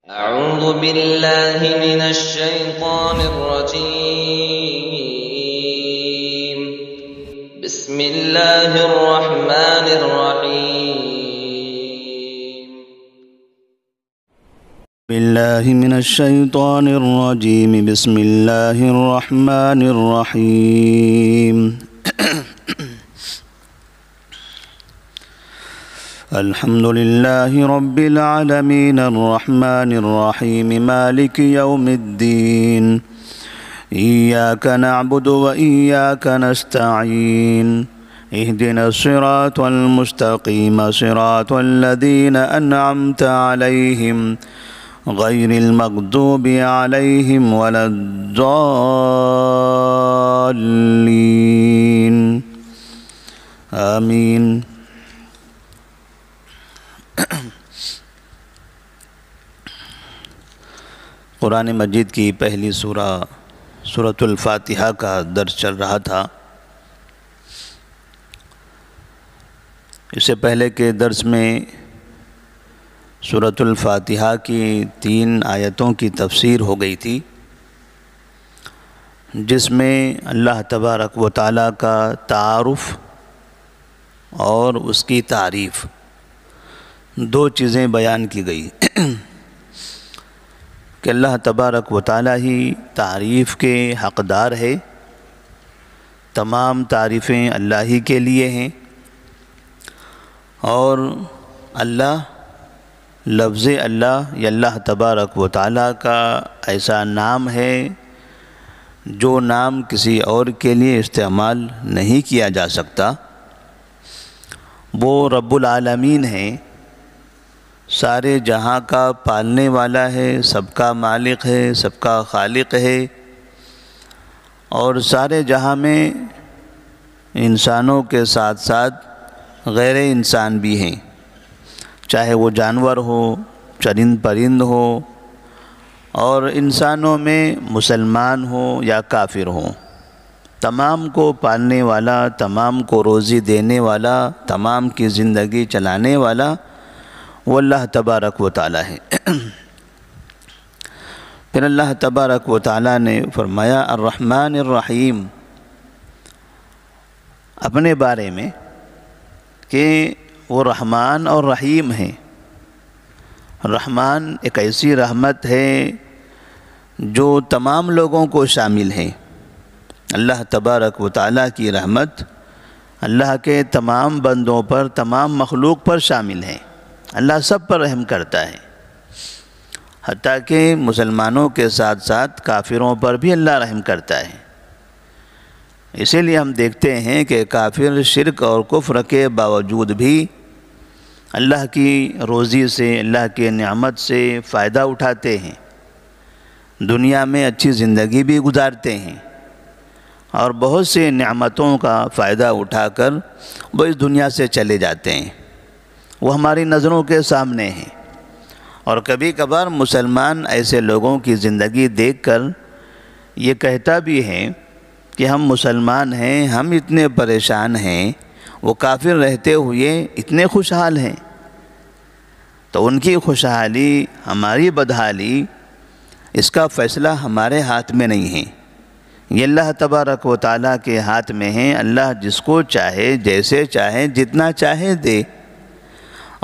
أعوذ بالله من الشيطان الرجيم. بسم الله الرحمن الرحيم. بالله من الشيطان الرجيم. بسم الله الرحمن الرحيم. الحمد لله رب العالمين الرحمن الرحيم مالك يوم الدين. إياك نعبد وإياك نستعين. اهدنا الصراط المستقيم صراط الذين أنعمت عليهم غير المغضوب عليهم ولا الضالين. آمين. قرآن مجید کی پہلی سورۃ الفاتحہ کا درس چل رہا تھا. اس سے پہلے کے درس میں سورۃ الفاتحہ کی 3 آیتوں کی تفسیر ہو گئی تھی، جس میں اللہ تبارک و تعالیٰ کا تعارف اور اس کی تعریف 2 چیزیں بیان کی گئی کہ اللہ تبارک و تعالیٰ ہی تعریف کے حقدار ہے، تمام تعریفیں اللہ ہی کے لیے ہیں، اور اللہ لفظ اللہ یا اللہ تبارک و تعالیٰ کا ایسا نام ہے جو نام کسی اور کے لیے استعمال نہیں کیا جا سکتا. وہ رب العالمین ہے، سارے جہاں کا پالنے والا ہے، سب کا مالک ہے، سب کا خالق ہے، اور سارے جہاں میں انسانوں کے ساتھ ساتھ غیر انسان بھی ہیں، چاہے وہ جانور ہو، چرند پرند ہو، اور انسانوں میں مسلمان ہو یا کافر ہو، تمام کو پالنے والا، تمام کو روزی دینے والا، تمام کی زندگی چلانے والا وہ اللہ تبارک و تعالیٰ ہے. پھر اللہ تبارک و تعالیٰ نے فرمایا الرحمن الرحیم اپنے بارے میں کہ وہ رحمان اور رحیم ہیں. رحمان ایک ایسی رحمت ہے جو تمام لوگوں کو شامل ہے. اللہ تبارک و تعالیٰ کی رحمت اللہ کے تمام بندوں پر، تمام مخلوق پر شامل ہے. اللہ سب پر رحم کرتا ہے، حتیٰ کہ مسلمانوں کے ساتھ ساتھ کافروں پر بھی اللہ رحم کرتا ہے. اسی لیے ہم دیکھتے ہیں کہ کافر شرک اور کفر کے باوجود بھی اللہ کی روزی سے، اللہ کے نعمت سے فائدہ اٹھاتے ہیں، دنیا میں اچھی زندگی بھی گزارتے ہیں، اور بہت سے نعمتوں کا فائدہ اٹھا کر وہ اس دنیا سے چلے جاتے ہیں. وہ ہماری نظروں کے سامنے ہیں، اور کبھی کبھار مسلمان ایسے لوگوں کی زندگی دیکھ کر یہ کہتا بھی ہے کہ ہم مسلمان ہیں، ہم اتنے پریشان ہیں، وہ کافر رہتے ہوئے اتنے خوشحال ہیں. تو ان کی خوشحالی، ہماری بدحالی، اس کا فیصلہ ہمارے ہاتھ میں نہیں ہے، یہ اللہ تبارک و تعالیٰ کے ہاتھ میں ہے. اللہ جس کو چاہے، جیسے چاہے، جتنا چاہے دے.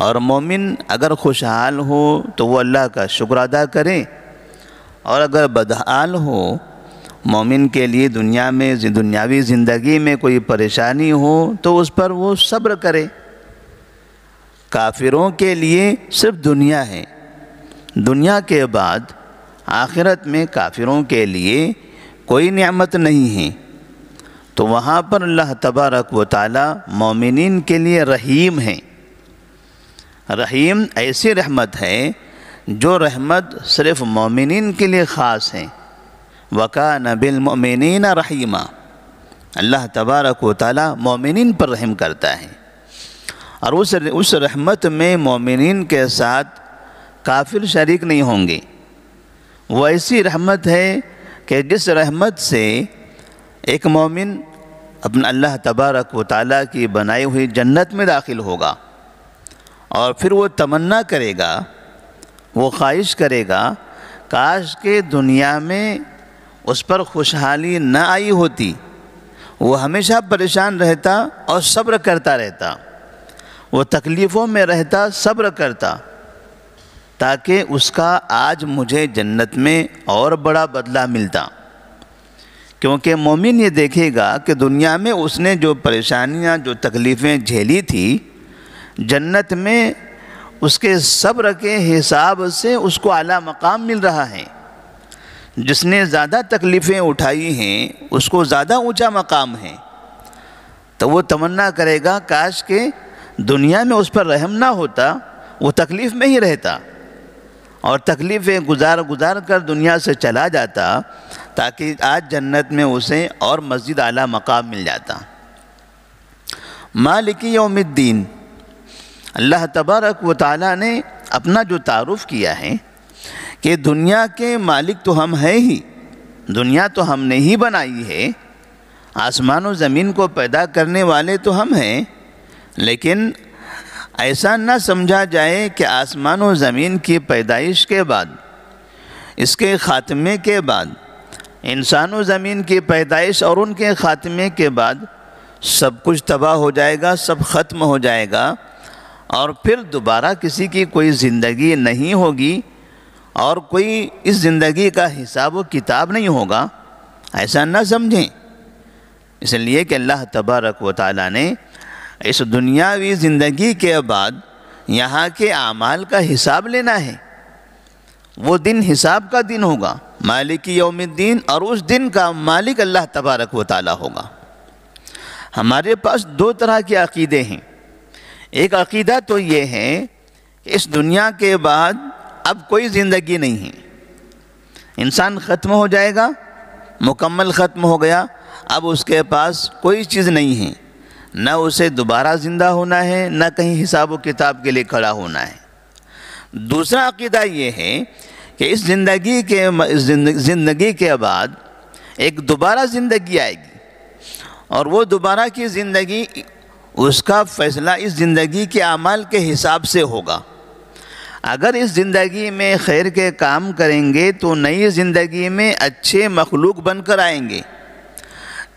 اور مومن اگر خوشحال ہو تو وہ اللہ کا شکر ادا کرے، اور اگر بدحال ہو، مومن کے لیے دنیا میں دنیاوی زندگی میں کوئی پریشانی ہو تو اس پر وہ صبر کرے. کافروں کے لیے صرف دنیا ہے، دنیا کے بعد آخرت میں کافروں کے لیے کوئی نعمت نہیں ہے. تو وہاں پر اللہ تبارک و تعالی مومنین کے لیے رحیم ہیں. رحیم ایسی رحمت ہے جو رحمت صرف مومنین کے لیے خاص ہے. وَكَانَ بِالْمُؤْمِنِينَ رَحِيمًا. اللہ تبارک و تعالی مومنین پر رحم کرتا ہے، اور اس رحمت میں مومنین کے ساتھ کافر شریک نہیں ہوں گے. وہ ایسی رحمت ہے کہ جس رحمت سے ایک مومن اپنا اللہ تبارک و تعالیٰ کی بنائی ہوئی جنت میں داخل ہوگا، اور پھر وہ تمنا کرے گا وہ خواہش کرے گا کاش کہ دنیا میں اس پر خوشحالی نہ آئی ہوتی، وہ ہمیشہ پریشان رہتا اور صبر کرتا رہتا، وہ تکلیفوں میں رہتا، صبر کرتا، تاکہ اس کا آج مجھے جنت میں اور بڑا بدلہ ملتا۔ کیونکہ مومن یہ دیکھے گا کہ دنیا میں اس نے جو پریشانیاں، جو تکلیفیں جھیلی تھی، جنت میں اس کے صبر کے حساب سے اس کو اعلیٰ مقام مل رہا ہے۔ جس نے زیادہ تکلیفیں اٹھائی ہیں اس کو زیادہ اونچا مقام ہے، تو وہ تمنا کرے گا کاش کہ دنیا میں اس پر رحم نہ ہوتا، وہ تکلیف میں ہی رہتا اور تکلیفیں گزار کر دنیا سے چلا جاتا، تاکہ آج جنت میں اسے اور مزید اعلیٰ مقام مل جاتا۔ مالک یوم الدین، اللہ تبارک و تعالیٰ نے اپنا جو تعارف کیا ہے کہ دنیا کے مالک تو ہم ہیں ہی، دنیا تو ہم نے ہی بنائی ہے، آسمان و زمین کو پیدا کرنے والے تو ہم ہیں، لیکن ایسا نہ سمجھا جائے کہ آسمان و زمین کی پیدائش کے بعد، اس کے خاتمے کے بعد، انسان و زمین کی پیدائش اور ان کے خاتمے کے بعد سب کچھ تباہ ہو جائے گا، سب ختم ہو جائے گا اور پھر دوبارہ کسی کی کوئی زندگی نہیں ہوگی اور کوئی اس زندگی کا حساب و کتاب نہیں ہوگا، ایسا نہ سمجھیں۔ اس لیے کہ اللہ تبارک و تعالیٰ نے اس دنیاوی زندگی کے بعد یہاں کے اعمال کا حساب لینا ہے، وہ دن حساب کا دن ہوگا، مالک یوم الدین، اور اس دن کا مالک اللہ تبارک و تعالیٰ ہوگا۔ ہمارے پاس دو طرح کے عقیدے ہیں۔ ایک عقیدہ تو یہ ہے کہ اس دنیا کے بعد اب کوئی زندگی نہیں ہے، انسان ختم ہو جائے گا، مکمل ختم ہو گیا، اب اس کے پاس کوئی چیز نہیں ہے، نہ اسے دوبارہ زندہ ہونا ہے، نہ کہیں حساب و کتاب کے لیے کھڑا ہونا ہے۔ دوسرا عقیدہ یہ ہے کہ اس زندگی کے بعد ایک دوبارہ زندگی آئے گی، اور وہ دوبارہ کی زندگی، اس کا فیصلہ اس زندگی کے اعمال کے حساب سے ہوگا۔ اگر اس زندگی میں خیر کے کام کریں گے تو نئی زندگی میں اچھے مخلوق بن کر آئیں گے،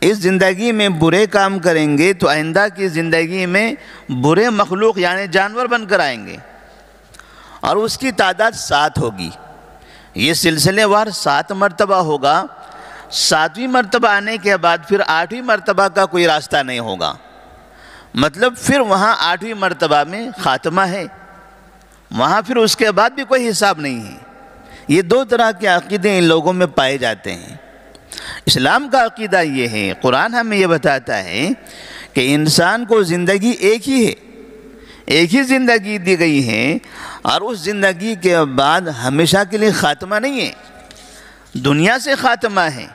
اس زندگی میں برے کام کریں گے تو آئندہ کی زندگی میں برے مخلوق یعنی جانور بن کر آئیں گے، اور اس کی تعداد 7 ہوگی۔ یہ سلسلے وار 7 مرتبہ ہوگا، 7ویں مرتبہ آنے کے بعد پھر 8ویں مرتبہ کا کوئی راستہ نہیں ہوگا، مطلب پھر وہاں 8ویں مرتبہ میں خاتمہ ہے، وہاں پھر اس کے بعد بھی کوئی حساب نہیں ہے۔ یہ دو طرح کے عقیدے ان لوگوں میں پائے جاتے ہیں۔ اسلام کا عقیدہ یہ ہے، قرآن ہمیں یہ بتاتا ہے کہ انسان کو زندگی ایک ہی ہے، ایک ہی زندگی دی گئی ہے، اور اس زندگی کے بعد ہمیشہ کے لیے خاتمہ نہیں ہے، دنیا سے خاتمہ ہے،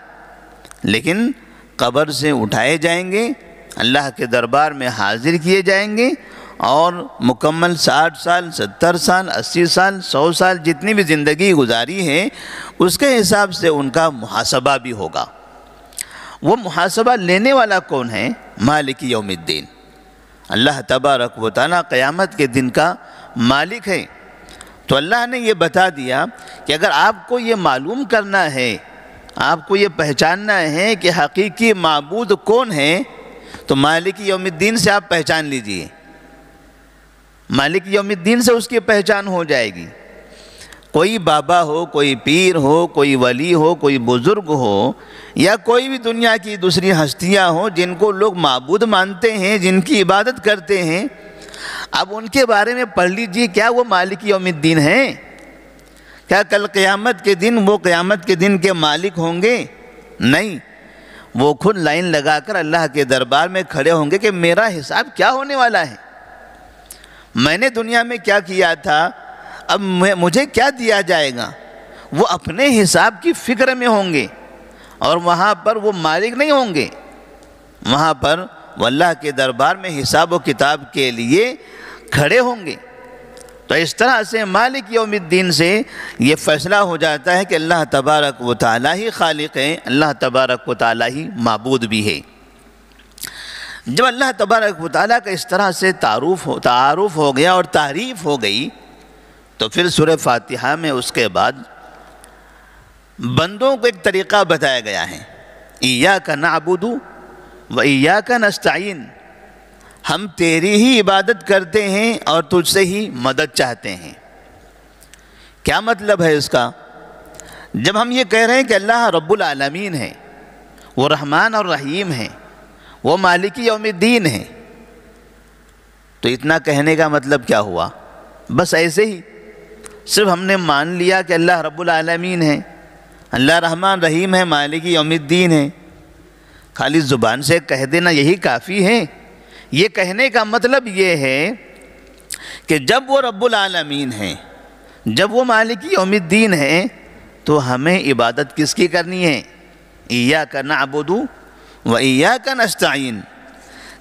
لیکن قبر سے اٹھائے جائیں گے، اللہ کے دربار میں حاضر کیے جائیں گے، اور مکمل 60 سال، 70 سال، 80 سال، 100 سال جتنی بھی زندگی گزاری ہے اس کے حساب سے ان کا محاسبہ بھی ہوگا۔ وہ محاسبہ لینے والا کون ہے؟ مالک یوم الدین، اللہ تبارک و تعالیٰ قیامت کے دن کا مالک ہے۔ تو اللہ نے یہ بتا دیا کہ اگر آپ کو یہ معلوم کرنا ہے، آپ کو یہ پہچاننا ہے کہ حقیقی معبود کون ہے، تو مالک یوم الدین سے آپ پہچان لیجئے، مالک یوم الدین سے اس کی پہچان ہو جائے گی۔ کوئی بابا ہو، کوئی پیر ہو، کوئی ولی ہو، کوئی بزرگ ہو، یا کوئی بھی دنیا کی دوسری ہستیاں ہوں جن کو لوگ معبود مانتے ہیں، جن کی عبادت کرتے ہیں، اب ان کے بارے میں پڑھ لیجئے، کیا وہ مالک یوم الدین ہیں؟ کیا کل قیامت کے دن وہ قیامت کے دن کے مالک ہوں گے؟ نہیں، وہ خود لائن لگا کر اللہ کے دربار میں کھڑے ہوں گے کہ میرا حساب کیا ہونے والا ہے، میں نے دنیا میں کیا کیا تھا، اب مجھے کیا دیا جائے گا۔ وہ اپنے حساب کی فکر میں ہوں گے، اور وہاں پر وہ مالک نہیں ہوں گے، وہاں پر وہ اللہ کے دربار میں حساب و کتاب کے لیے کھڑے ہوں گے۔ تو اس طرح سے مالک یوم الدین سے یہ فیصلہ ہو جاتا ہے کہ اللہ تبارک و تعالیٰ ہی خالق ہے، اللہ تبارک و تعالیٰ ہی معبود بھی ہے۔ جب اللہ تبارک و تعالیٰ کا اس طرح سے تعارف ہو گیا اور تعریف ہو گئی، تو پھر سورہ فاتحہ میں اس کے بعد بندوں کو ایک طریقہ بتایا گیا ہے، ایاک نعبد و ایاک نستعین، ہم تیری ہی عبادت کرتے ہیں اور تجھ سے ہی مدد چاہتے ہیں۔ کیا مطلب ہے اس کا؟ جب ہم یہ کہہ رہے ہیں کہ اللہ رب العالمین ہے، وہ رحمان اور رحیم ہے، وہ مالک یوم الدین ہے، تو اتنا کہنے کا مطلب کیا ہوا؟ بس ایسے ہی صرف ہم نے مان لیا کہ اللہ رب العالمین ہے، اللہ رحمان رحیم ہے، مالک یوم الدین ہے، خالی زبان سے کہہ دینا یہی کافی ہے؟ یہ کہنے کا مطلب یہ ہے کہ جب وہ رب العالمین ہے، جب وہ مالک یوم الدین ہے، تو ہمیں عبادت کس کی کرنی ہے؟ ایاک نعبد و ایاک نستعین۔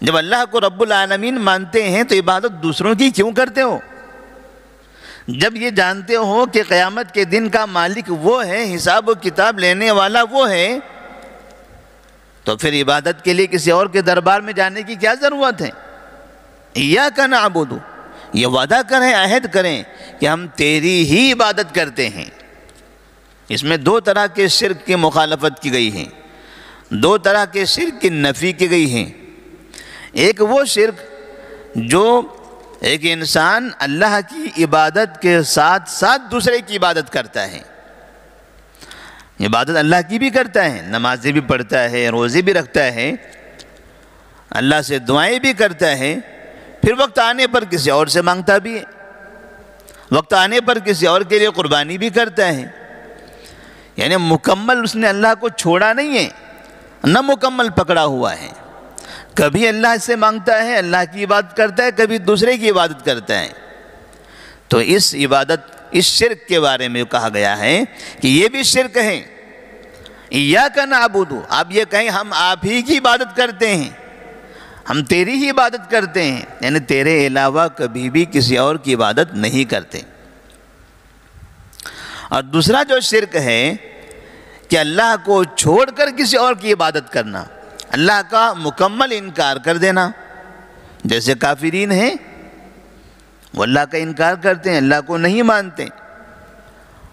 جب اللہ کو رب العالمین مانتے ہیں تو عبادت دوسروں کی کیوں کرتے ہو؟ جب یہ جانتے ہو کہ قیامت کے دن کا مالک وہ ہے، حساب و کتاب لینے والا وہ ہے، تو پھر عبادت کے لیے کسی اور کے دربار میں جانے کی کیا ضرورت ہے؟ ایاک نعبد، یہ وعدہ کریں، عہد کریں کہ ہم تیری ہی عبادت کرتے ہیں۔ اس میں دو طرح کے شرک کی مخالفت کی گئی ہے، دو طرح کے شرک کی نفی کی گئی ہے۔ ایک وہ شرک جو ایک انسان اللہ کی عبادت کے ساتھ ساتھ دوسرے کی عبادت کرتا ہے، عبادت اللہ کی بھی کرتا ہے، نمازیں بھی پڑھتا ہے، روزے بھی رکھتا ہے، اللہ سے دعائیں بھی کرتا ہے، پھر وقت آنے پر کسی اور سے مانگتا بھی ہے، وقت آنے پر کسی اور کے لیے قربانی بھی کرتا ہے۔ یعنی مکمل اس نے اللہ کو چھوڑا نہیں ہے، نہ مکمل پکڑا ہوا ہے، کبھی اللہ سے مانگتا ہے، اللہ کی عبادت کرتا ہے، کبھی دوسرے کی عبادت کرتا ہے۔ تو اس عبادت، اس شرک کے بارے میں کہا گیا ہے کہ یہ بھی شرک ہے۔ ایاک نعبد، آپ یہ کہیں ہم آپ ہی کی عبادت کرتے ہیں، ہم تیری ہی عبادت کرتے ہیں، یعنی تیرے علاوہ کبھی بھی کسی اور کی عبادت نہیں کرتے۔ اور دوسرا جو شرک ہے کہ اللہ کو چھوڑ کر کسی اور کی عبادت کرنا، اللہ کا مکمل انکار کر دینا، جیسے کافرین ہیں، وہ اللہ کا انکار کرتے ہیں، اللہ کو نہیں مانتے،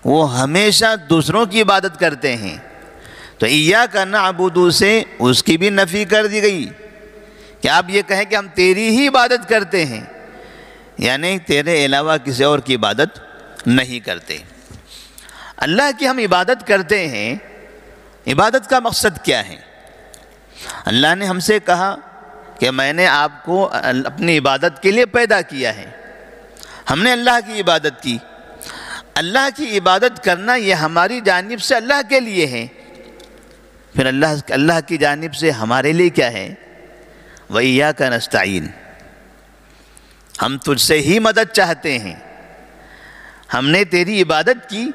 وہ ہمیشہ دوسروں کی عبادت کرتے ہیں۔ تو ایاک نعبد سے اس کی بھی نفی کر دی گئی کہ آپ یہ کہیں کہ ہم تیری ہی عبادت کرتے ہیں، یعنی تیرے علاوہ کسی اور کی عبادت نہیں کرتے۔ اللہ کی ہم عبادت کرتے ہیں، عبادت کا مقصد کیا ہے؟ اللہ نے ہم سے کہا کہ میں نے آپ کو اپنی عبادت کے لیے پیدا کیا ہے، ہم نے اللہ کی عبادت کی۔ اللہ کی عبادت کرنا یہ ہماری جانب سے اللہ کے لیے ہے، پھر اللہ کی جانب سے ہمارے لیے کیا ہے؟ وَإِيَّاكَ نَسْتَعِينُ، ہم تجھ سے ہی مدد چاہتے ہیں۔ ہم نے تیری عبادت کی،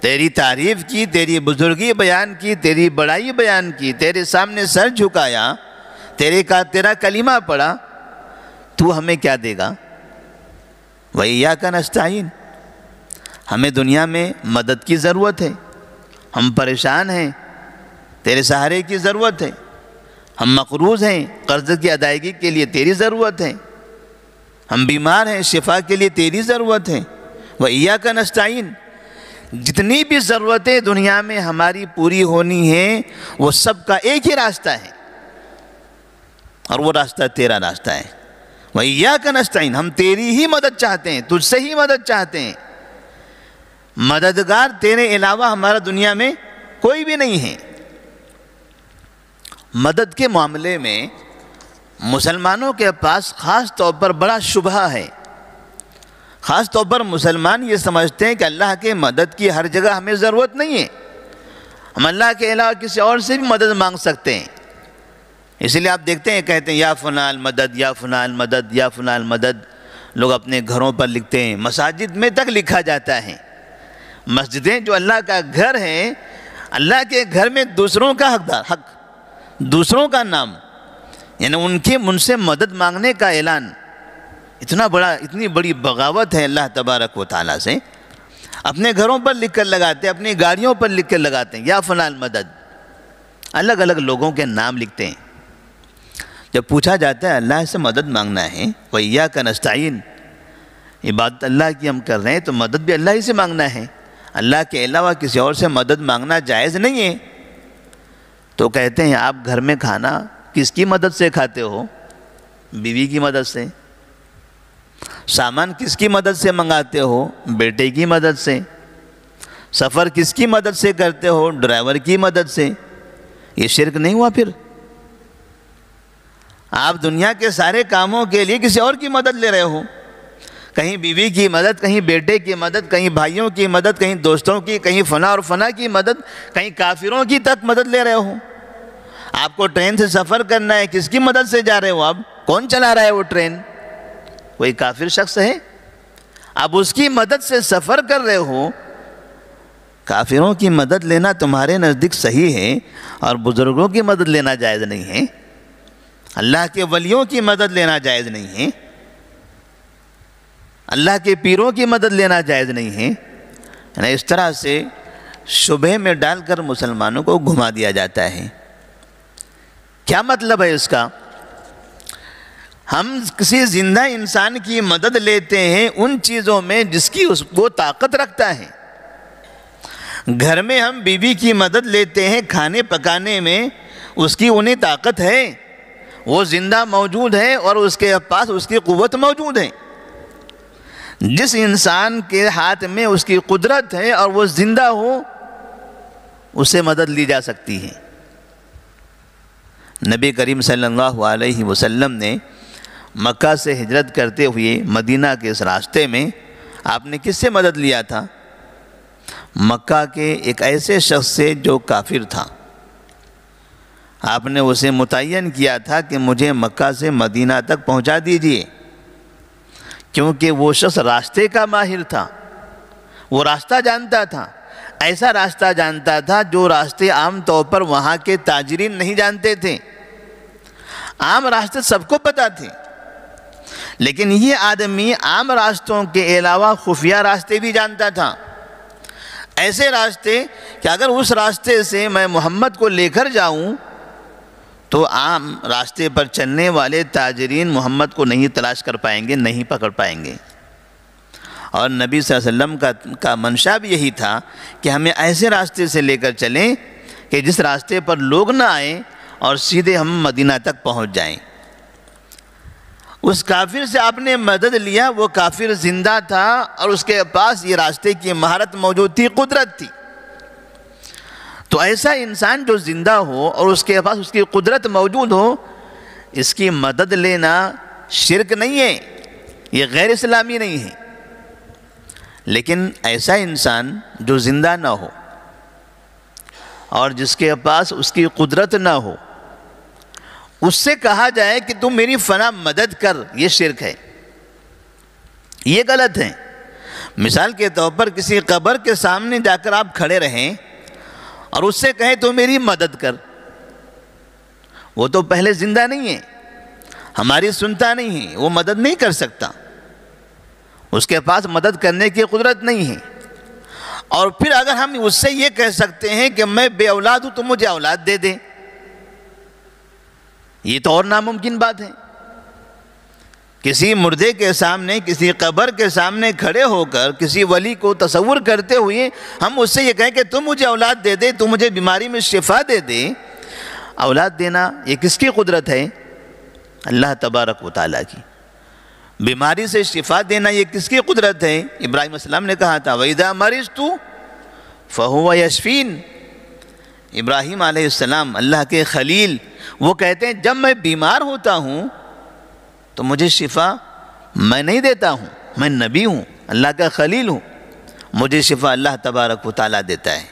تیری تعریف کی، تیری بزرگی بیان کی، تیری بڑائی بیان کی، تیرے سامنے سر جھکایا، تیرا کلمہ پڑھا، تو ہمیں کیا دے گا؟ وَإِيَّاكَ نَسْتَعِينُ، ہمیں دنیا میں مدد کی ضرورت ہے، ہم پریشان ہیں، تیرے سہارے کی ضرورت ہے، ہم مقروض ہیں، قرض کی ادائیگی کے لیے تیری ضرورت ہے، ہم بیمار ہیں، شفا کے لیے تیری ضرورت ہے۔ وَإِيَّاكَ نَسْتَعِينُ، جتنی بھی ضرورتیں دنیا میں ہماری پوری ہونی ہیں، وہ سب کا ایک ہی راستہ ہے، اور وہ راستہ تیرا راستہ ہے۔ وَإِيَّاكَ نَسْتَعِينُ، ہم تیری ہی مدد چاہتے ہیں، تجھ سے ہی مدد چاہتے ہیں۔ مددگار تیرے علاوہ ہمارا دنیا میں کوئی بھی نہیں ہے۔ مدد کے معاملے میں مسلمانوں کے پاس خاص طور پر بڑا شبہ ہے۔ خاص طور پر مسلمان یہ سمجھتے ہیں کہ اللہ کے مدد کی ہر جگہ ہمیں ضرورت نہیں ہے، ہم اللہ کے علاوہ کسی اور سے بھی مدد مانگ سکتے ہیں۔ اسی لیے آپ دیکھتے ہیں، کہتے ہیں یا فلان مدد، یا فلان مدد، یا فلان مدد، لوگ اپنے گھروں پر لکھتے ہیں، مساجد میں تک لکھا جاتا ہے۔ مسجدیں جو اللہ کا گھر ہے، اللہ کے گھر میں دوسروں کا حق، دوسروں کا نام، یعنی ان سے مدد مانگنے کا اعلان، اتنی بڑی بغاوت ہے اللہ تبارک و تعالیٰ سے۔ اپنے گھروں پر لکھ کر لگاتے ہیں، اپنی گاڑیوں پر لکھ کر لگاتے ہیں یا فلان مدد، الگ الگ لوگوں کے نام لکھتے ہیں۔ جب پوچھا جاتا ہے اللہ سے مدد مانگنا ہے، وَإِيَّاكَ نَسْتَعِينُ، عبادت اللہ کی ہم کر رہے ہیں تو مدد بھی اللہ ہی سے مانگنا ہے، اللہ کے علاوہ کسی اور سے مدد مانگنا جائز نہیں ہے۔ تو کہتے ہیں آپ گھر میں کھانا کس کی مدد سے کھاتے ہو؟ بیوی کی مدد سے۔ سامان کس کی مدد سے منگاتے ہو؟ بیٹے کی مدد سے۔ سفر کس کی مدد سے کرتے ہو؟ ڈرائیور کی مدد سے۔ یہ شرک نہیں ہوا پھر؟ آپ دنیا کے سارے کاموں کے لیے کسی اور کی مدد لے رہے ہو، کہیں بیوی کی مدد، کہیں بیٹے کی مدد، کہیں بھائیوں کی مدد، کہیں دوستوں کی، کہیں فلاں اور فلاں کی مدد، کہیں کافروں کی تک مدد لے رہے ہو۔ آپ کو ٹرین سے سفر کرنا ہے، کس کی مدد سے جا رہے ہو آپ؟ کون چلا رہا ہے وہ ٹرین؟ کوئی کافر شخص ہے؟ آپ اس کی مدد سے سفر کر رہے ہو۔ کافروں کی مدد لینا تمہارے نزدیک صحیح ہے اور بزرگوں کی مدد لینا جائز نہیں ہے، اللہ کے ولیوں کی مدد لینا جائز نہیں ہے، اللہ کے پیروں کی مدد لینا جائز نہیں ہے۔ یعنی اس طرح سے شبہے میں ڈال کر مسلمانوں کو گھما دیا جاتا ہے۔ کیا مطلب ہے اس کا؟ ہم کسی زندہ انسان کی مدد لیتے ہیں ان چیزوں میں جس کی اس کو طاقت رکھتا ہے۔ گھر میں ہم بیوی کی مدد لیتے ہیں کھانے پکانے میں، اس کی انہیں طاقت ہے، وہ زندہ موجود ہے اور اس کے پاس اس کی قوت موجود ہے۔ جس انسان کے ہاتھ میں اس کی قدرت ہے اور وہ زندہ ہو، اسے مدد لی جا سکتی ہے۔ نبی کریم صلی اللہ علیہ وسلم نے مکہ سے ہجرت کرتے ہوئے مدینہ کے اس راستے میں آپ نے کس سے مدد لیا تھا؟ مکہ کے ایک ایسے شخص سے جو کافر تھا۔ آپ نے اسے متعین کیا تھا کہ مجھے مکہ سے مدینہ تک پہنچا دیجیے، کیونکہ وہ شخص راستے کا ماہر تھا، وہ راستہ جانتا تھا، ایسا راستہ جانتا تھا جو راستے عام طور پر وہاں کے تاجرین نہیں جانتے تھے۔ عام راستے سب کو پتہ تھے، لیکن یہ آدمی عام راستوں کے علاوہ خفیہ راستے بھی جانتا تھا، ایسے راستے کہ اگر اس راستے سے میں محمد کو لے کر جاؤں تو عام راستے پر چلنے والے تاجرین محمد کو نہیں تلاش کر پائیں گے، نہیں پکڑ پائیں گے۔ اور نبی صلی اللہ علیہ وسلم کا منشا بھی یہی تھا کہ ہمیں ایسے راستے سے لے کر چلیں کہ جس راستے پر لوگ نہ آئیں اور سیدھے ہم مدینہ تک پہنچ جائیں۔ اس کافر سے آپ نے مدد لیا، وہ کافر زندہ تھا اور اس کے پاس یہ راستے کی مہارت موجود تھی، قدرت تھی۔ تو ایسا انسان جو زندہ ہو اور اس کے پاس اس کی قدرت موجود ہو، اس کی مدد لینا شرک نہیں ہے، یہ غیر اسلامی نہیں ہے۔ لیکن ایسا انسان جو زندہ نہ ہو اور جس کے پاس اس کی قدرت نہ ہو، اس سے کہا جائے کہ تم میری فلاں مدد کر، یہ شرک ہے، یہ غلط ہے۔ مثال کے طور پر کسی قبر کے سامنے جا کر آپ کھڑے رہیں اور اس سے کہیں تو میری مدد کر، وہ تو پہلے زندہ نہیں ہے، ہماری سنتا نہیں ہے، وہ مدد نہیں کر سکتا، اس کے پاس مدد کرنے کی قدرت نہیں ہے۔ اور پھر اگر ہم اس سے یہ کہہ سکتے ہیں کہ میں بے اولاد ہوں تو مجھے اولاد دے دے، یہ تو اور ناممکن بات ہے۔ کسی مردے کے سامنے، کسی قبر کے سامنے کھڑے ہو کر کسی ولی کو تصور کرتے ہوئے ہم اس سے یہ کہیں کہ تم مجھے اولاد دے دے، تم مجھے بیماری میں شفا دے دے، اولاد دینا یہ کس کی قدرت ہے؟ اللہ تبارک و تعالیٰ کی۔ بیماری سے شفا دینا یہ کس کی قدرت ہے؟ ابراہیم علیہ السلام نے کہا تھا وَإِذَا مَرِضْتُ فَهُوَ يَشْفِينِ۔ ابراہیم علیہ السلام اللہ کے خلیل، وہ کہتے ہیں جب میں بیمار ہوتا ہوں تو مجھے شفا میں نہیں دیتا ہوں، میں نبی ہوں، اللہ کا خلیل ہوں، مجھے شفا اللہ تبارک و تعالیٰ دیتا ہے۔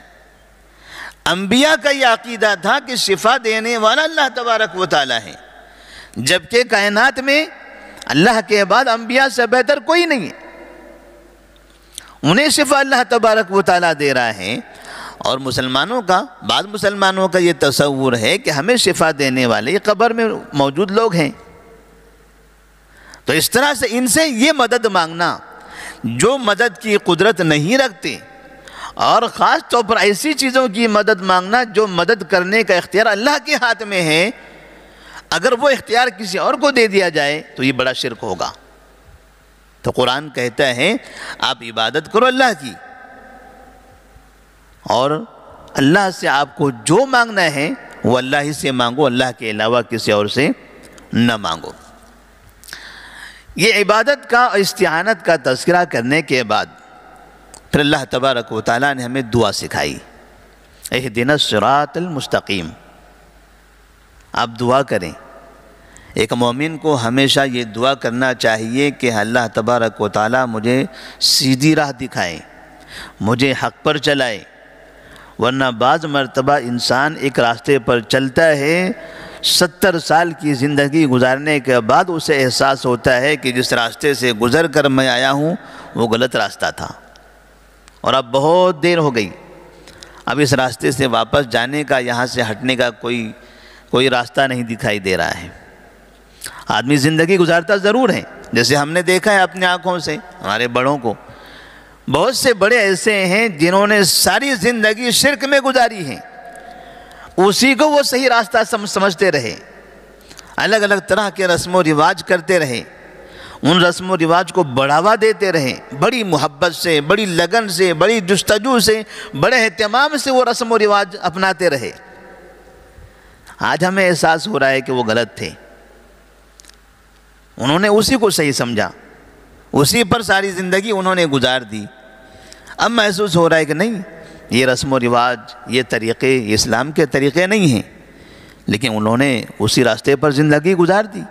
انبیاء کا یہ عقیدہ تھا کہ شفا دینے والا اللہ تبارک و تعالیٰ ہے، جبکہ کائنات میں اللہ کے بعد انبیاء سے بہتر کوئی نہیں ہے، انہیں شفا اللہ تبارک و تعالیٰ دے رہا ہے۔ اور مسلمانوں کا، بعض مسلمانوں کا یہ تصور ہے کہ ہمیں شفا دینے والے یہ قبر میں موجود لوگ ہیں، تو اس طرح سے ان سے یہ مدد مانگنا جو مدد کی قدرت نہیں رکھتے، اور خاص طور پر ایسی چیزوں کی مدد مانگنا جو مدد کرنے کا اختیار اللہ کے ہاتھ میں ہے، اگر وہ اختیار کسی اور کو دے دیا جائے تو یہ بڑا شرک ہوگا۔ تو قرآن کہتا ہے آپ عبادت کرو اللہ کی، اور اللہ سے آپ کو جو مانگنا ہے وہ اللہ ہی سے مانگو، اللہ کے علاوہ کسی اور سے نہ مانگو۔ یہ عبادت کا اور استعانت کا تذکرہ کرنے کے بعد پھر اللہ تبارک و تعالیٰ نے ہمیں دعا سکھائی، اہدنا الصراط المستقیم۔ آپ دعا کریں۔ ایک مومن کو ہمیشہ یہ دعا کرنا چاہیے کہ اللہ تبارک و تعالیٰ مجھے سیدھی راہ دکھائے، مجھے حق پر چلائے، ورنہ بعض مرتبہ انسان ایک راستے پر چلتا ہے، 70 سال کی زندگی گزارنے کے بعد اسے احساس ہوتا ہے کہ جس راستے سے گزر کر میں آیا ہوں وہ غلط راستہ تھا، اور اب بہت دیر ہو گئی، اب اس راستے سے واپس جانے کا، یہاں سے ہٹنے کا کوئی راستہ نہیں دکھائی دے رہا ہے۔ آدمی زندگی گزارتا ضرور ہے، جیسے ہم نے دیکھا ہے اپنے آنکھوں سے ہمارے بڑوں کو، بہت سے بڑے ایسے ہیں جنہوں نے ساری زندگی شرک میں گزاری ہے، اسی کو وہ صحیح راستہ سمجھتے رہے، الگ الگ طرح کے رسم و رواج کرتے رہے، ان رسم و رواج کو بڑھاوا دیتے رہے، بڑی محبت سے، بڑی لگن سے، بڑی جستجو سے، بڑے اہتمام سے وہ رسم و رواج اپناتے رہے۔ آج ہمیں احساس ہو رہا ہے کہ وہ غلط تھے، انہوں نے اسی کو صحیح سمجھا، اسی پر ساری زندگی انہوں نے گزار دی۔ اب محسوس ہو رہا ہے کہ نہیں، یہ رسم و رواج، یہ طریقے، یہ اسلام کے طریقے نہیں ہیں، لیکن انہوں نے اسی راستے پر زندگی گزار دی۔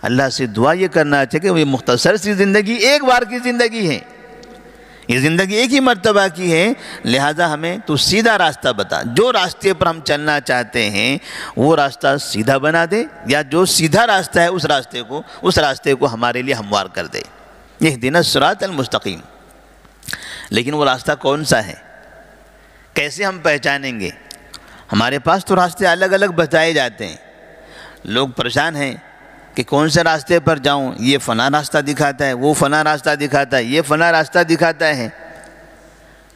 اللہ سے دعا یہ کرنا چاہیے کہ یہ مختصر سی زندگی ایک بار کی زندگی ہے، یہ زندگی ایک ہی مرتبہ کی ہے، لہذا ہمیں تو سیدھا راستہ بتا، جو راستے پر ہم چلنا چاہتے ہیں وہ راستہ سیدھا بنا دے، یا جو سیدھا راستہ ہے اس راستے کو ہمارے لیے ہموار کر دے۔ اہدنا الصراط المستقیم۔ لیکن وہ راستہ کون سا ہے، کیسے ہم پہچانیں گے؟ ہمارے پاس تو راستے الگ الگ بتائے جاتے ہیں، لوگ پریشان ہیں کہ کون سے راستے پر جاؤں، یہ فلاں راستہ دکھاتا ہے، وہ فلاں راستہ دکھاتا ہے، یہ فلاں راستہ دکھاتا ہے،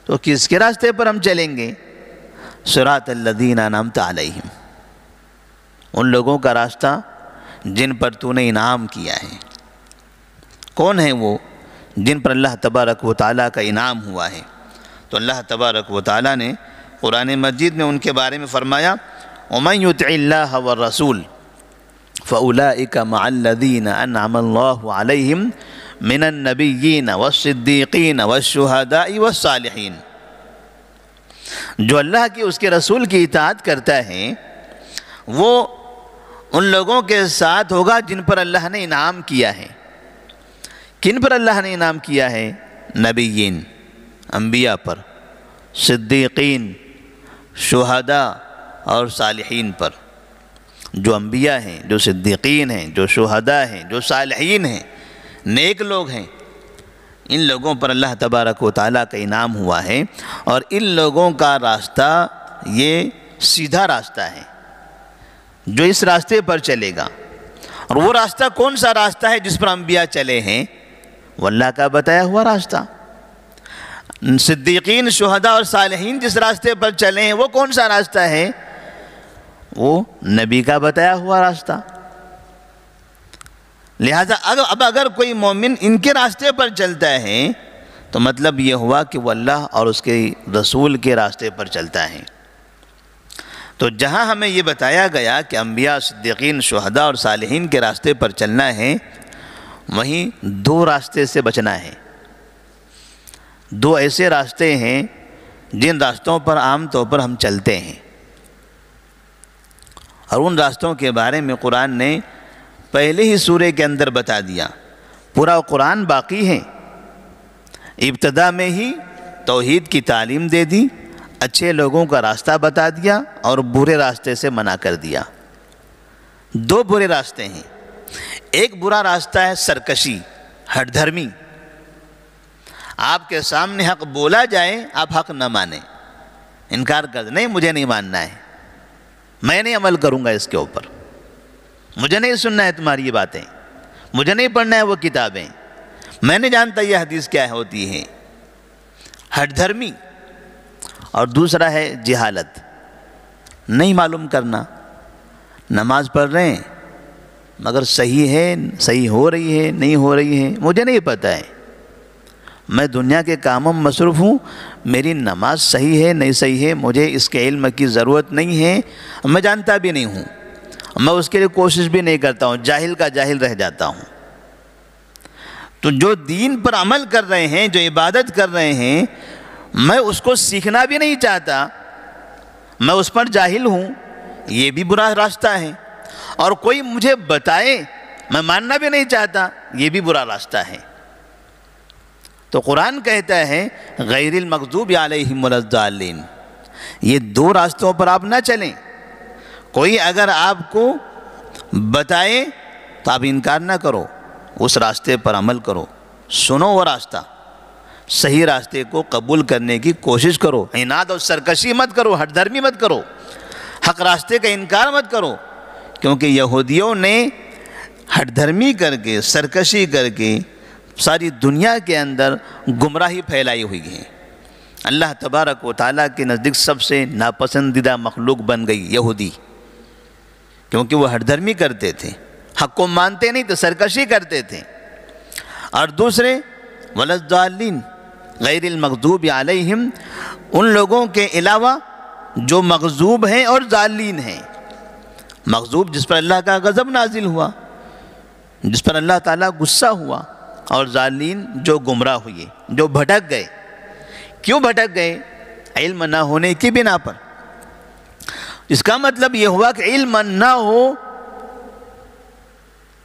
تو کس کے راستے پر ہم چلیں گے؟ صراط الذین انعمت علیہم، ان لوگوں کا راستہ جن پر تو نے انعام کیا ہے۔ کون ہیں وہ؟ جن پر اللہ تبارک و تعالیٰ کا انعام ہوا ہے۔ تو اللہ تبارک و تعالیٰ نے قرآن مجید میں ان کے بارے میں فرمایا، وَمَن يُطِعِ اللَّهَ وَالرَّسُولَ فَأُولَٰئِكَ مَعَ الَّذِينَ أَنْعَمَ اللَّهُ عَلَيْهِمْ مِنَ النَّبِيِّينَ وَالصِّدِّيقِينَ وَالشُّهَدَاءِ وَالصَّالِحِينَ۔ جو اللہ کی اس کے رسول کی اطاعت کرتا ہے وہ ان لوگوں کے ساتھ ہوگا جن پر اللہ نے انعام کیا ہے۔ کن پر اللہ نے انعام کیا ہے؟ نبیین، انبیاء پر، صدیقین، شہداء اور صالحین پر۔ جو انبیاء ہیں، جو صدیقین ہیں، جو شہداء ہیں، جو صالحین ہیں، نیک لوگ ہیں، ان لوگوں پر اللہ تبارک و تعالیٰ کا انعام ہوا ہے، اور ان لوگوں کا راستہ یہ سیدھا راستہ ہے جو اس راستے پر چلے گا۔ اور وہ راستہ کون سا راستہ ہے جس پر انبیاء چلے ہیں؟ وہ اللہ کا بتایا ہوا راستہ۔ صدیقین، شہداء اور صالحین جس راستے پر چلے ہیں وہ کون سا راستہ ہے؟ وہ نبی کا بتایا ہوا راستہ۔ لہذا اب اگر کوئی مومن ان کے راستے پر چلتا ہے تو مطلب یہ ہوا کہ وہ اللہ اور اس کے رسول کے راستے پر چلتا ہے۔ تو جہاں ہمیں یہ بتایا گیا کہ انبیاء، صدیقین، شہداء اور صالحین کے راستے پر چلنا ہے، وہیں دو راستے سے بچنا ہے۔ دو ایسے راستے ہیں جن راستوں پر عام طور پر ہم چلتے ہیں، اور ان راستوں کے بارے میں قرآن نے پہلے ہی سورے کے اندر بتا دیا۔ پورا قرآن باقی ہے، ابتدا میں ہی توحید کی تعلیم دے دی، اچھے لوگوں کا راستہ بتا دیا اور برے راستے سے منع کر دیا۔ دو برے راستے ہیں۔ ایک برا راستہ ہے سرکشی، ہٹ دھرمی۔ آپ کے سامنے حق بولا جائے، آپ حق نہ مانیں، انکار کر دیں، نہیں مجھے نہیں ماننا ہے، میں نہیں عمل کروں گا اس کے اوپر، مجھے نہیں سننا ہے تمہاری یہ باتیں، مجھے نہیں پڑھنا ہے وہ کتابیں، میں نہیں جانتا یہ حدیث کیا ہوتی ہے۔ ہٹ دھرمی۔ اور دوسرا ہے جہالت، نہیں معلوم کرنا، نماز پڑھ رہے ہیں مگر صحیح ہے، صحیح ہو رہی ہے نہیں ہو رہی ہے مجھے نہیں پتہ ہے، میں دنیا کے کاموں میں مصروف ہوں، میری نماز صحیح ہے نہیں صحیح ہے مجھے اس کے علم کی ضرورت نہیں ہے، میں جانتا بھی نہیں ہوں، میں اس کے لیے کوشش بھی نہیں کرتا ہوں، جاہل کا جاہل رہ جاتا ہوں۔ تو جو دین پر عمل کر رہے ہیں، جو عبادت کر رہے ہیں، میں اس کو سیکھنا بھی نہیں چاہتا، میں اس پر جاہل ہوں، یہ بھی برا راستہ ہے، اور کوئی مجھے بتائے میں ماننا بھی نہیں چاہتا، یہ بھی برا راستہ ہے۔ تو قرآن کہتا ہے غیر المغضوب علیہم ولا الضالین، یہ دو راستوں پر آپ نہ چلیں۔ کوئی اگر آپ کو بتائے تو آپ انکار نہ کرو، اس راستے پر عمل کرو، سنو وہ راستہ، صحیح راستے کو قبول کرنے کی کوشش کرو، عناد اور سرکشی مت کرو، ہٹ دھرمی مت کرو، حق راستے کا انکار مت کرو، کیونکہ یہودیوں نے ہٹ دھرمی کر کے، سرکشی کر کے ساری دنیا کے اندر گمراہی پھیلائی ہوئی ہے۔ اللہ تبارک و تعالیٰ کے نزدیک سب سے ناپسندیدہ مخلوق بن گئی یہودی، کیونکہ وہ ہٹ دھرمی کرتے تھے، حق کو مانتے نہیں تو سرکشی کرتے تھے۔ اور دوسرے ولا الضالین، غیر المغضوب علیہم، ان لوگوں کے علاوہ جو مغضوب ہیں اور ضالین ہیں۔ مغضوب جس پر اللہ کا غضب نازل ہوا، جس پر اللہ تعالیٰ غصہ ہوا، اور ضالین جو گمراہ ہوئے، جو بھٹک گئے۔ کیوں بھٹک گئے؟ علم نہ ہونے کی بنا پر۔ اس کا مطلب یہ ہوا کہ علم نہ ہو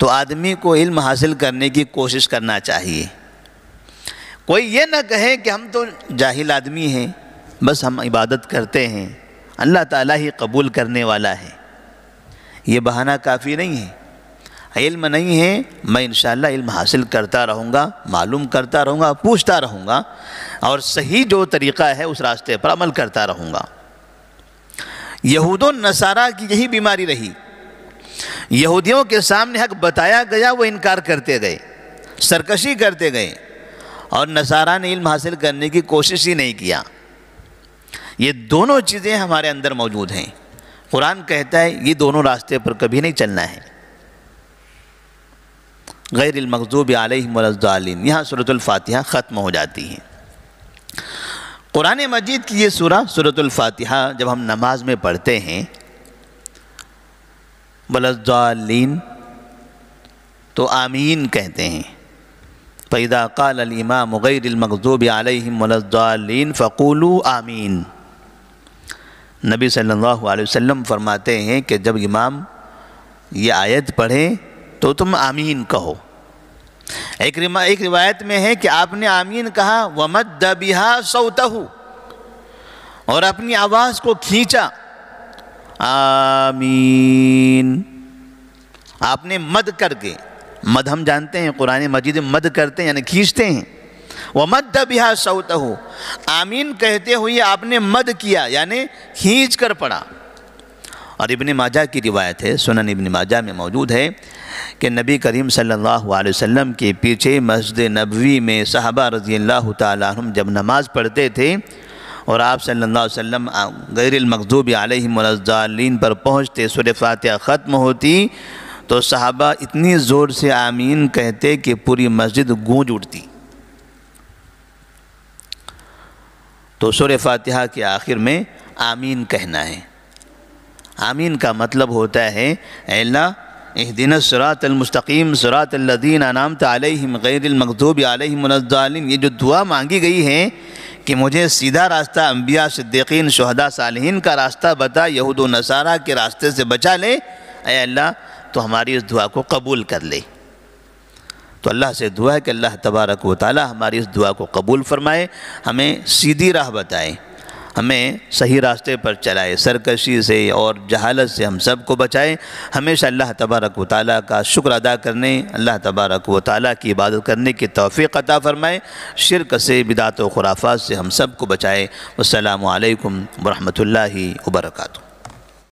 تو آدمی کو علم حاصل کرنے کی کوشش کرنا چاہیے۔ کوئی یہ نہ کہے کہ ہم تو جاہل آدمی ہیں، بس ہم عبادت کرتے ہیں، اللہ تعالیٰ ہی قبول کرنے والا ہے، یہ بہانہ کافی نہیں ہے۔ علم نہیں ہے، میں انشاءاللہ علم حاصل کرتا رہوں گا، معلوم کرتا رہوں گا، پوچھتا رہوں گا، اور صحیح جو طریقہ ہے اس راستے پر عمل کرتا رہوں گا۔ یہود و نصارہ کی یہی بیماری رہی، یہودیوں کے سامنے حق بتایا گیا وہ انکار کرتے گئے، سرکشی کرتے گئے، اور نصارہ نے علم حاصل کرنے کی کوشش ہی نہیں کیا۔ یہ دونوں چیزیں ہمارے اندر موجود ہیں۔ قرآن کہتا ہے یہ دونوں راستے پر کبھی نہیں چلنا ہے۔ غیر المغضوب علیہم ولا الضالین، یہاں سورۃ الفاتحہ ختم ہو جاتی ہے۔ قرآن مجید کی یہ سورہ سورۃ الفاتحہ جب ہم نماز میں پڑھتے ہیں ولا الضالین تو آمین کہتے ہیں۔ فَإِذَا قَالَ الْإِمَامُ غَيْرِ الْمَغْضُوبِ عَلَيْهِمْ وَلَا الضَّالِّينَ فَقُولُوا آمین۔ نبی صلی اللہ علیہ وسلم فرماتے ہیں کہ جب امام یہ آیت پڑھے تو تم آمین کہو۔ ایک روایت میں ہے کہ آپ نے آمین کہا وَمَدَّ بِهَا صَوْتَهُ، اور اپنی آواز کو کھینچا، آمین، آپ نے مد کر کے، مد ہم جانتے ہیں قرآن مجید میں مد کرتے ہیں یعنی کھینچتے ہیں، وَمَدَّ بِهَا صَوْتَهُ، آمین کہتے ہوئے آپ نے مد کیا یعنی کھینچ کر پڑھا۔ اور ابن ماجہ کی روایت ہے، سنن ابن ماجہ میں موجود ہے کہ نبی کریم صلی اللہ علیہ وسلم کے پیچھے مسجد نبوی میں صحابہ رضی اللہ تعالیٰ عنہم جب نماز پڑھتے تھے اور آپ صلی اللہ علیہ وسلم غیر المغضوب علیہم ولا الضالین پر پہنچتے، سورہ فاتحہ ختم ہوتی تو صحابہ اتنی زور سے آمین کہتے کہ پوری مسجد گونج اٹھتی۔ تو سورہ فاتحہ کے آخر میں آمین کہنا ہے۔ آمین کا مطلب ہوتا ہے اے اللہ اہدنا الصراط المستقیم صراط الذین انعمت علیہم غیر المغضوب علیہم ولا الضالین، یہ جو دعا مانگی گئی ہے کہ مجھے سیدھا راستہ انبیاء، صدیقین، شہداء، صالحین کا راستہ بتا، یہود و نصارہ کے راستے سے بچا لے، اے اللہ تو ہماری اس دعا کو قبول کر لے۔ تو اللہ سے دعا ہے کہ اللہ تبارک و تعالی ہماری اس دعا کو قبول فرمائے، ہمیں سیدھی راہ بتائے، ہمیں صحیح راستے پر چلائے، سرکشی سے اور جہالت سے ہم سب کو بچائے۔ ہمیشہ اللہ تبارک و تعالیٰ کا شکر ادا کرنے، اللہ تبارک و تعالیٰ کی عبادت کرنے کی توفیق عطا فرمائے، شرک سے، بدعت و خرافات سے ہم سب کو بچائے۔ والسلام علیکم ورحمۃ اللہ وبرکاتہ۔